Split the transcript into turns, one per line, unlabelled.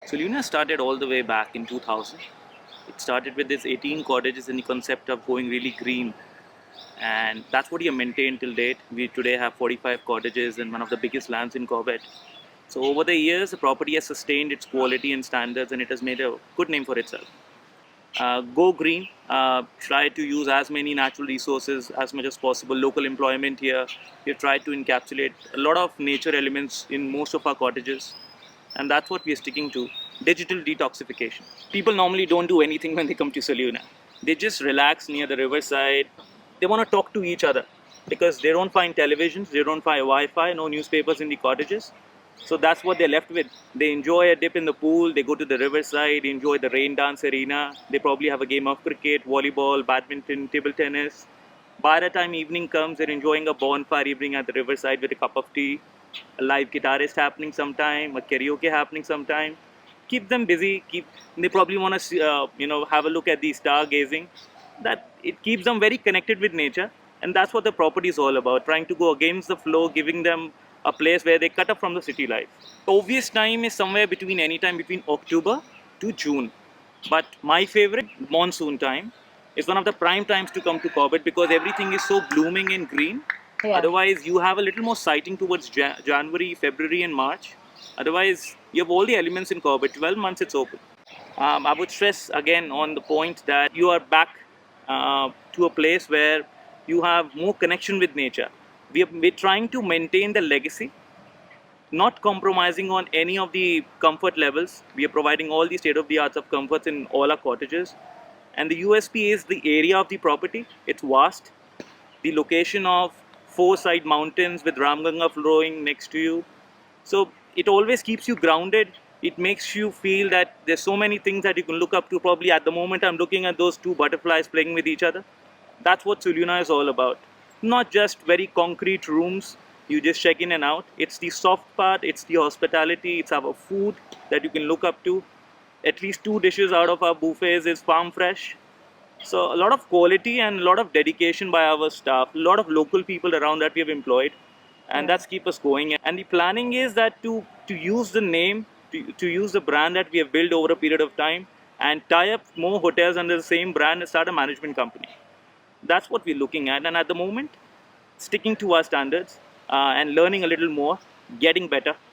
So Luna started all the way back in 2000. It started with this 18 cottages and the concept of going really green, and that's what we have maintained till date. We today have 45 cottages and one of the biggest lands in Corbett. So over the years, the property has sustained its quality and standards, and it has made a good name for itself. Go green. Try to use as many natural resources as much as possible. Local employment here. We have tried to encapsulate a lot of nature elements in most of our cottages, and that's what we are sticking to. Digital detoxification. People normally don't do anything when they come to Saluna. They just relax near the riverside. They want to talk to each other because they don't find televisions, they don't find Wi-Fi, no newspapers in the cottages. So that's what they're left with. They enjoy a dip in the pool, they go to the riverside, enjoy the rain dance arena. They probably have a game of cricket, volleyball, badminton, table tennis. By the time evening comes, they're enjoying a bonfire evening at the riverside with a cup of tea, a live guitarist happening sometime, a karaoke happening sometime. Keep them busy. They probably want to have a look at the stargazing. That it keeps them very connected with nature, and that's what the property is all about. Trying to go against the flow, giving them a place where they cut up from the city life. Obvious time is somewhere between any time between October to June, but my favorite monsoon time is one of the prime times to come to Corbett because everything is so blooming and green.
Yeah.
Otherwise, you have a little more sighting towards January, February, and March. Otherwise, you have all the elements in Corbett. 12 months it's open. I would stress again on the point that you are back to a place where you have more connection with nature. We're trying to maintain the legacy, not compromising on any of the comfort levels. We are providing all the state of the arts of comforts in all our cottages. And the USP is the area of the property. It's vast. The location of four side mountains with Ramganga flowing next to you. So it always keeps you grounded. It makes you feel that there's so many things that you can look up to. Probably at the moment, I'm looking at those two butterflies playing with each other. That's what Suluna is all about. Not just very concrete rooms, you just check in and out. It's the soft part, it's the hospitality, it's our food that you can look up to. At least two dishes out of our buffets is farm fresh. So a lot of quality and a lot of dedication by our staff, a lot of local people around that we have employed, and that's keep us going. And the planning is that to use the name, to use the brand that we have built over a period of time, and tie up more hotels under the same brand and start a management company. That's what we're looking at, and at the moment, sticking to our standards and learning a little more, getting better.